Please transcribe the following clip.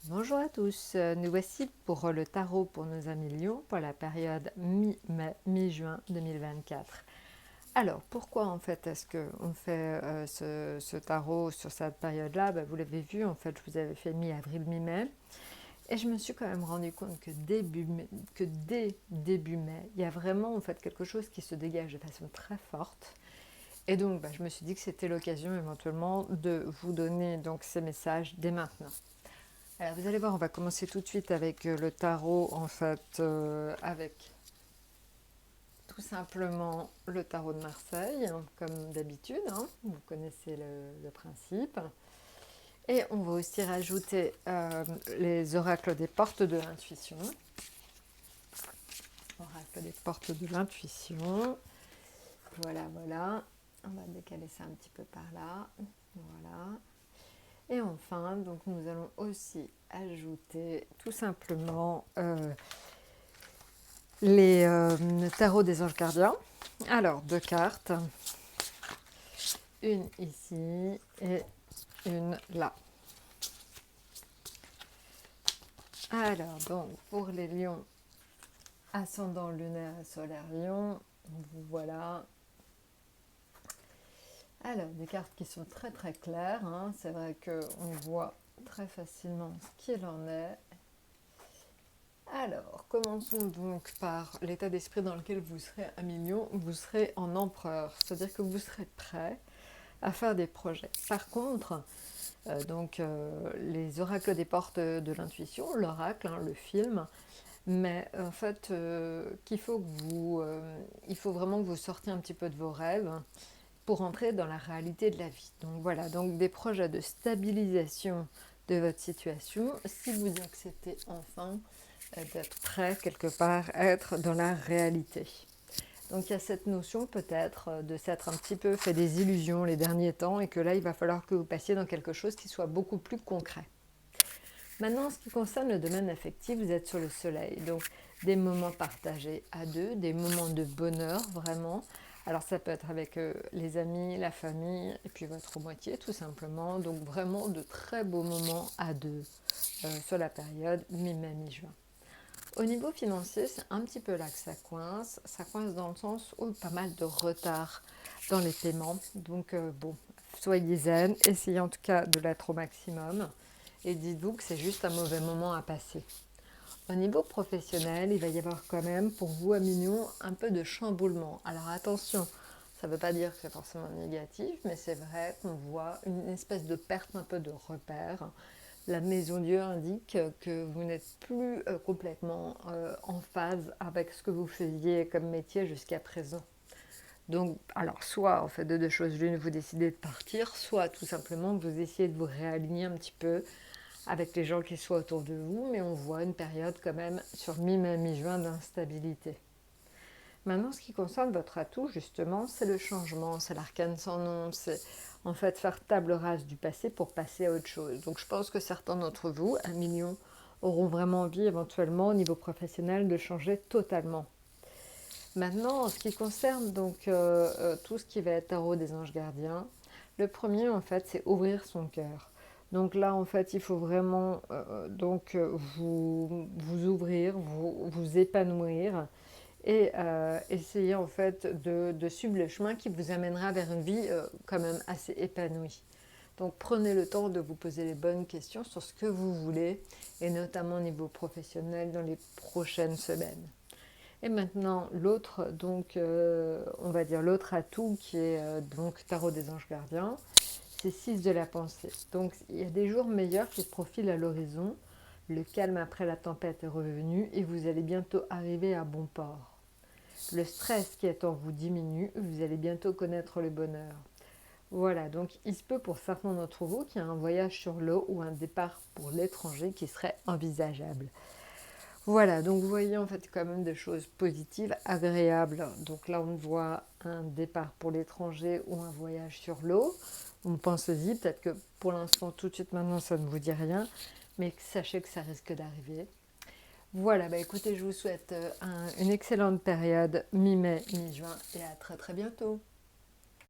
Bonjour à tous, nous voici pour le tarot pour nos amis Lions pour la période mi-mai, mi-juin 2024. Alors, pourquoi en fait est-ce qu'on fait ce tarot sur cette période-là? Vous l'avez vu, en fait, je vous avais fait mi-avril, mi-mai. Et je me suis quand même rendu compte que dès début mai, il y a vraiment en fait quelque chose qui se dégage de façon très forte. Et donc, je me suis dit que c'était l'occasion éventuellement de vous donner donc ces messages dès maintenant. Alors vous allez voir, on va commencer tout de suite avec le tarot, en fait, avec tout simplement le tarot de Marseille, hein, comme d'habitude, hein, vous connaissez le principe. Et on va aussi rajouter les oracles des portes de l'intuition. Oracle des portes de l'intuition. Voilà, voilà. On va décaler ça un petit peu par là. Voilà. Et enfin, donc nous allons aussi ajouter tout simplement les tarots des anges gardiens. Alors, deux cartes, une ici et une là. Alors, donc, pour les lions, ascendant lunaire et solaire lion, voilà. Alors, des cartes qui sont très très claires, hein. C'est vrai qu'on voit très facilement ce qu'il en est. Alors, commençons donc par l'état d'esprit dans lequel vous serez à million. Vous serez en empereur, c'est-à-dire que vous serez prêt à faire des projets. Par contre, les oracles des portes de l'intuition, l'oracle, hein, le film, mais en fait, il faut vraiment que vous sortiez un petit peu de vos rêves pour entrer dans la réalité de la vie. Donc voilà, donc des projets de stabilisation de votre situation, si vous acceptez enfin d'être prêt quelque part à être dans la réalité. Donc il y a cette notion peut-être de s'être un petit peu fait des illusions les derniers temps et que là il va falloir que vous passiez dans quelque chose qui soit beaucoup plus concret. Maintenant, en ce qui concerne le domaine affectif, vous êtes sur le soleil, donc des moments partagés à deux, des moments de bonheur vraiment. Alors ça peut être avec les amis, la famille et puis votre moitié tout simplement. Donc vraiment de très beaux moments à deux sur la période mi-mai, mi-juin. Au niveau financier, c'est un petit peu là que ça coince. Ça coince dans le sens où pas mal de retard dans les paiements. Donc soyez zen, essayez en tout cas de l'être au maximum. Et dites-vous que c'est juste un mauvais moment à passer. Au niveau professionnel, il va y avoir quand même pour vous à Mignon un peu de chamboulement. Alors attention, ça ne veut pas dire que c'est forcément négatif, mais c'est vrai qu'on voit une espèce de perte un peu de repère. La maison Dieu indique que vous n'êtes plus complètement en phase avec ce que vous faisiez comme métier jusqu'à présent. Donc, alors, soit en fait de deux choses l'une, vous décidez de partir, soit tout simplement vous essayez de vous réaligner un petit peu avec les gens qui soient autour de vous, mais on voit une période quand même sur mi-mai, mi-juin d'instabilité. Maintenant, ce qui concerne votre atout, justement, c'est le changement, c'est l'arcane sans nom, c'est en fait faire table rase du passé pour passer à autre chose. Donc je pense que certains d'entre vous, un million, auront vraiment envie éventuellement au niveau professionnel de changer totalement. Maintenant, en ce qui concerne tout ce qui va être tarot des anges gardiens, le premier en fait c'est ouvrir son cœur. Donc là en fait il faut vraiment vous ouvrir, vous épanouir et essayer en fait de suivre le chemin qui vous amènera vers une vie quand même assez épanouie. Donc prenez le temps de vous poser les bonnes questions sur ce que vous voulez et notamment au niveau professionnel dans les prochaines semaines. Et maintenant l'autre on va dire l'autre atout qui est donc tarot des anges gardiens, c'est 6 de la pensée. Donc il y a des jours meilleurs qui se profilent à l'horizon. Le calme après la tempête est revenu et vous allez bientôt arriver à bon port. Le stress qui est en vous diminue, vous allez bientôt connaître le bonheur. Voilà, donc il se peut pour certains d'entre vous qu'il y ait un voyage sur l'eau ou un départ pour l'étranger qui serait envisageable. Voilà, donc vous voyez en fait quand même des choses positives, agréables. Donc là on voit un départ pour l'étranger ou un voyage sur l'eau. On pense-y, peut-être que pour l'instant tout de suite maintenant ça ne vous dit rien, mais sachez que ça risque d'arriver. Voilà, écoutez, je vous souhaite une excellente période mi-mai, mi-juin et à très très bientôt.